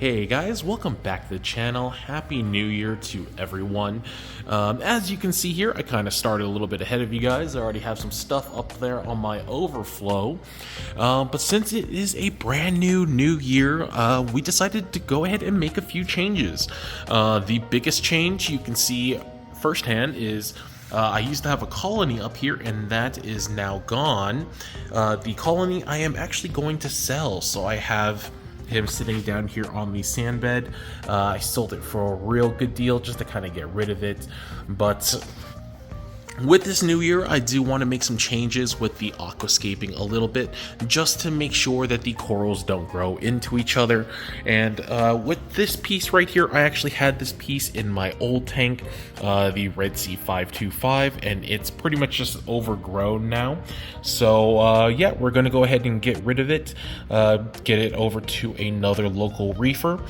Hey guys, welcome back to the channel. Happy New Year to everyone. As you can see here, I kind of started a little bit ahead of you guys. I already have some stuff up there on my overflow. But since it is a brand new year, we decided to go ahead and make a few changes. The biggest change you can see firsthand is I used to have a colony up here, and that is now gone. The colony I am actually going to sell, so I have him sitting down here on the sand bed. I sold it for a real good deal just to kind of get rid of it, but with this new year, I do want to make some changes with the aquascaping a little bit, just to make sure that the corals don't grow into each other. And with this piece right here, I actually had this piece in my old tank, the Red Sea 525, and it's pretty much just overgrown now. So yeah, we're going to go ahead and get rid of it, get it over to another local reefer.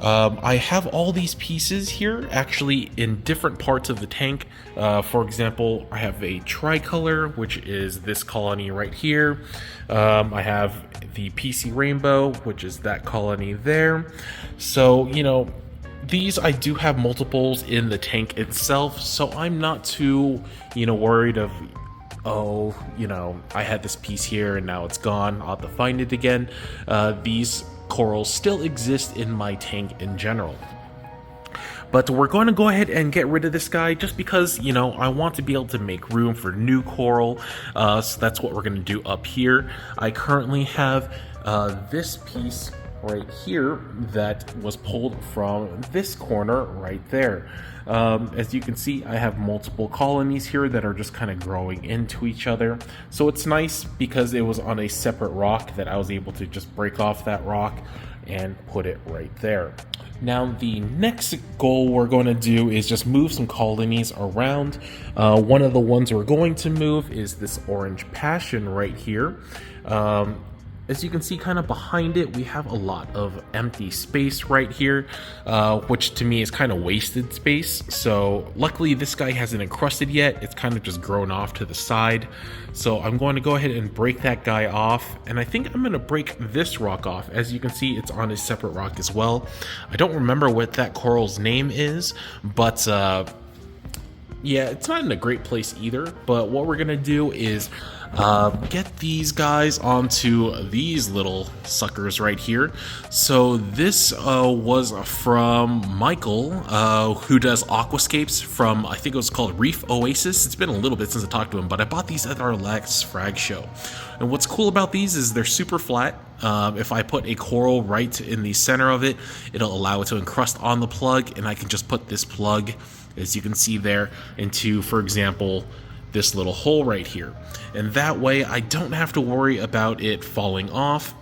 I have all these pieces here actually in different parts of the tank. For example, I have a tricolor, which is this colony right here. I have the PC Rainbow, which is that colony there. So, you know, these I do have multiples in the tank itself, so I'm not too, worried of, oh, I had this piece here and now it's gone, I'll have to find it again. These corals still exist in my tank in general. But we're going to go ahead and get rid of this guy just because, I want to be able to make room for new coral. So that's what we're going to do up here. I currently have this piece right here that was pulled from this corner right there. As you can see, I have multiple colonies here that are just kind of growing into each other. So it's nice because it was on a separate rock that I was able to just break off that rock and put it right there. Now the next goal we're going to do is just move some colonies around. One of the ones we're going to move is this orange passion right here. As you can see, kind of behind it, we have a lot of empty space right here, which to me is kind of wasted space. So luckily this guy hasn't encrusted yet. It's kind of just grown off to the side. So I'm going to go ahead and break that guy off. And I think I'm going to break this rock off. As you can see, it's on a separate rock as well. I don't remember what that coral's name is, but yeah, it's not in a great place either. But what we're going to do is get these guys onto these little suckers right here. So this was from Michael, who does aquascapes from, I think it was called Reef Oasis. It's been a little bit since I talked to him, but I bought these at our last frag show. And what's cool about these is they're super flat. If I put a coral right in the center of it, it'll allow it to encrust on the plug, and I can just put this plug, as you can see there, into, for example, this little hole right here. And that way I don't have to worry about it falling off.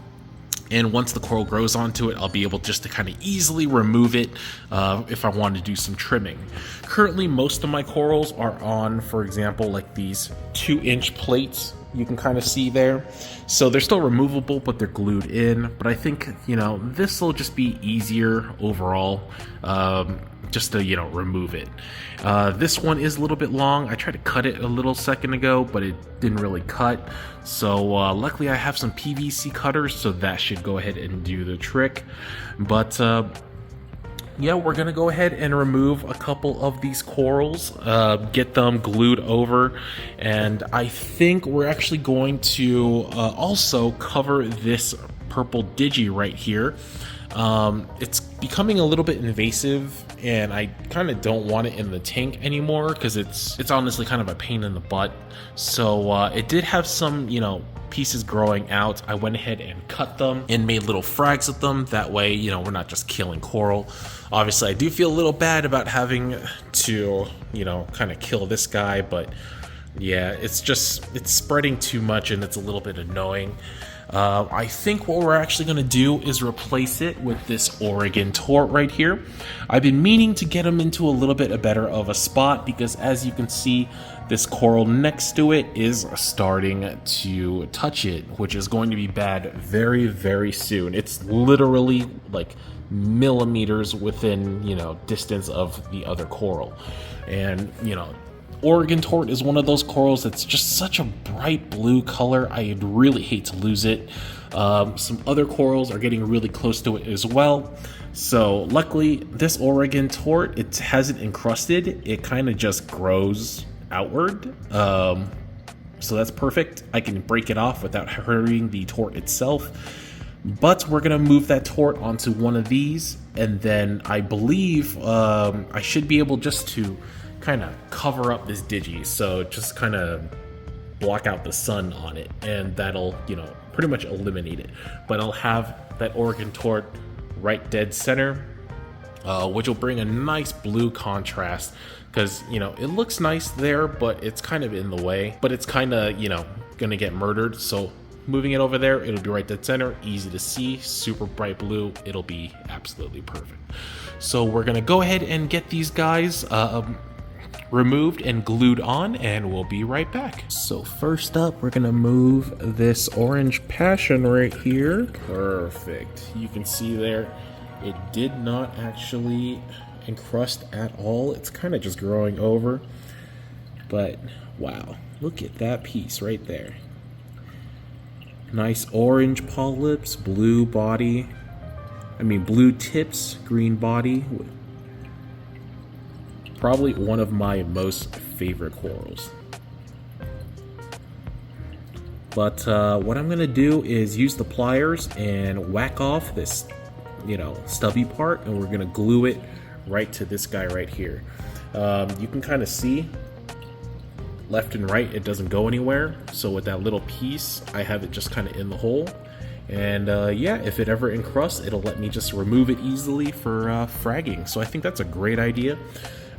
And once the coral grows onto it, I'll be able just to kind of easily remove it if I want to do some trimming. Currently, most of my corals are on, for example, like these 2-inch plates you can kind of see there. So they're still removable, but they're glued in. But I think, this will just be easier overall, just to, remove it. This one is a little bit long. I tried to cut it a little second ago, but it didn't really cut. So luckily I have some PVC cutters, so that should go ahead and do the trick. But yeah, we're gonna go ahead and remove a couple of these corals, get them glued over, and I think we're actually going to also cover this purple digi right here. It's becoming a little bit invasive, and I kind of don't want it in the tank anymore because it's honestly kind of a pain in the butt. So it did have some, pieces growing out. I went ahead and cut them and made little frags with them. That way, we're not just killing coral. Obviously, I do feel a little bad about having to, kind of kill this guy, but yeah, it's spreading too much and it's a little bit annoying. I think what we're actually going to do is replace it with this Oregon Tort right here. I've been meaning to get them into a little bit better of a spot because, as you can see, this coral next to it is starting to touch it, which is going to be bad very, very soon. It's literally like millimeters within, distance of the other coral. And, Oregon Tort is one of those corals that's just such a bright blue color. I'd really hate to lose it. Some other corals are getting really close to it as well. So luckily, this Oregon Tort, it hasn't encrusted. It kind of just grows outward. So that's perfect. I can break it off without hurting the Tort itself. But we're going to move that Tort onto one of these, and then I believe I should be able just to kind of cover up this Digi. So just kind of block out the sun on it, and that'll, you know, pretty much eliminate it. But I'll have that Oregon Tort right dead center, which will bring a nice blue contrast, because, you know, it looks nice there, but it's kind of in the way. But it's kind of, you know, going to get murdered. So moving it over there, it'll be right dead center, easy to see, super bright blue. It'll be absolutely perfect. So we're going to go ahead and get these guys removed and glued on, and we'll be right back. So first up, we're gonna move this orange passion right here. Perfect. You can see there, it did not actually encrust at all. It's kind of just growing over, but wow, look at that piece right there. Nice orange polyps, blue body, blue tips, green body. Probably one of my most favorite corals. But what I'm gonna do is use the pliers and whack off this, you know, stubby part, and we're gonna glue it right to this guy right here. You can kind of see left and right, it doesn't go anywhere. So with that little piece, I have it just kind of in the hole. And yeah, if it ever encrusts, it'll let me just remove it easily for fragging. So I think that's a great idea.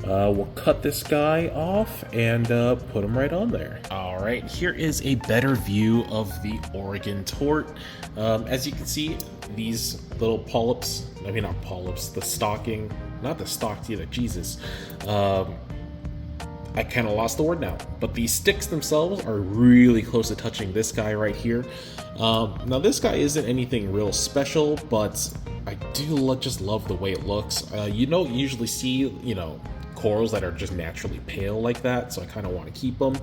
We'll cut this guy off and put him right on there. All right, here is a better view of the Oregon Tort. As you can see, these little polyps, not polyps, the stalking, not the stalks either, Jesus. I kind of lost the word now, but the sticks themselves are really close to touching this guy right here. Now this guy isn't anything real special, but I do just love the way it looks. You don't usually see, you know, corals that are just naturally pale like that, so I kind of want to keep them.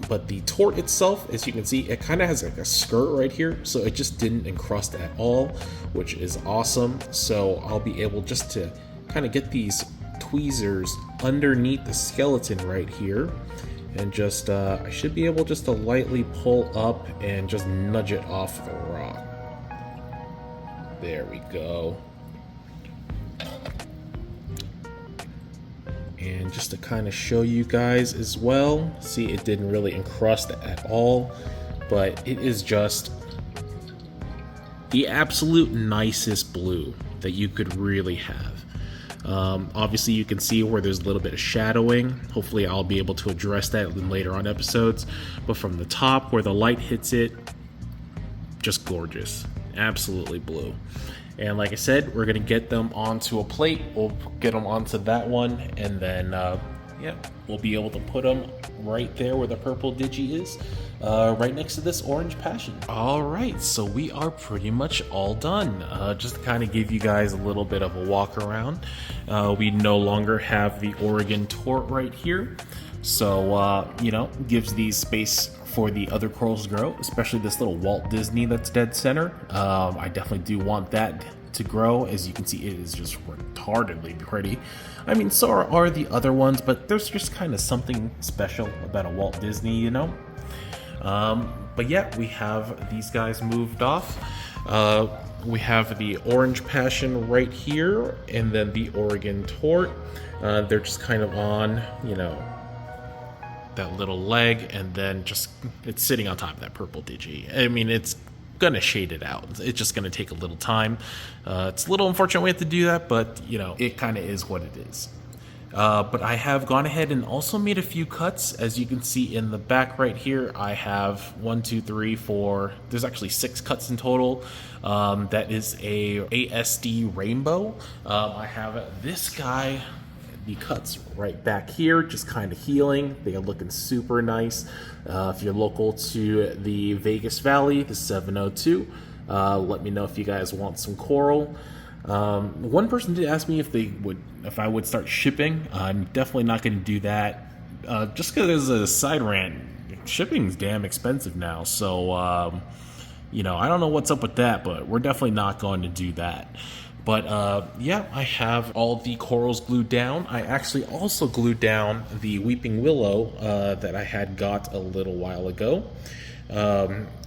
But the Tort itself, as you can see, it kind of has like a skirt right here, so it just didn't encrust at all, which is awesome. So I'll be able just to kind of get these tweezers underneath the skeleton right here, and just I should be able just to lightly pull up and just nudge it off the rock. There we go. And just to kind of show you guys as well, see, it didn't really encrust at all, but it is just the absolute nicest blue that you could really have. Obviously you can see where there's a little bit of shadowing. Hopefully I'll be able to address that in later on episodes, but from the top where the light hits it, just gorgeous, absolutely blue. And like I said, we're gonna get them onto a plate. We'll get them onto that one, and then yeah, we'll be able to put them right there where the purple Digi is, right next to this orange passion. All right, so we are pretty much all done. Just to kind of give you guys a little bit of a walk around, we no longer have the Oregon Tort right here, so you know, gives these space for the other corals to grow, especially this little Walt Disney that's dead center. I definitely do want that to grow. As you can see, it is just retardedly pretty. I mean, so are the other ones, but there's just kind of something special about a Walt Disney, you know? But yeah, we have these guys moved off. We have the orange passion right here, and then the Oregon Tort. They're just kind of on, you know, that little leg, and then just it's sitting on top of that purple Digi. I mean, it's gonna shade it out. It's just gonna take a little time. It's a little unfortunate we have to do that, but you know, it kind of is what it is. But I have gone ahead and also made a few cuts. As you can see in the back right here, I have 1, 2, 3, 4. There's actually 6 cuts in total. That is a ASD rainbow. I have this guy. The cuts right back here, just kind of healing. They are looking super nice. If you're local to the Vegas Valley, the 702, let me know if you guys want some coral. One person did ask me if I would start shipping. I'm definitely not going to do that. Just because there's a side rant, shipping's damn expensive now. So You know, I don't know what's up with that, but we're definitely not going to do that. But yeah, I have all the corals glued down. I actually also glued down the weeping willow that I had got a little while ago.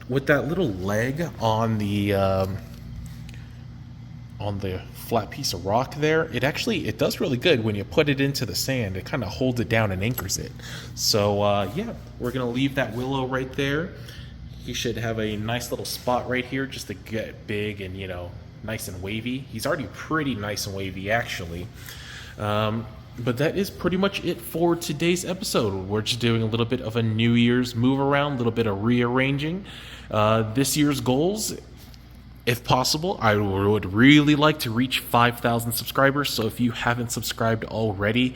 With that little leg on the flat piece of rock there, it does really good when you put it into the sand. It kind of holds it down and anchors it. So yeah, we're gonna leave that willow right there. He should have a nice little spot right here just to get big and, you know, nice and wavy. He's already pretty nice and wavy, actually. But that is pretty much it for today's episode. We're just doing a little bit of a New Year's move around, a little bit of rearranging. This year's goals, if possible, I would really like to reach 5,000 subscribers. So if you haven't subscribed already,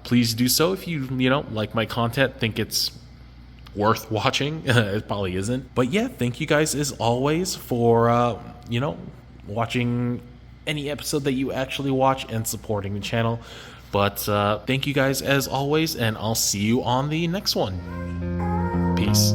please do so. If you like my content, think it's worth watching. It probably isn't. But yeah, thank you guys as always for, watching any episode that you actually watch and supporting the channel. But thank you guys as always, and I'll see you on the next one. Peace.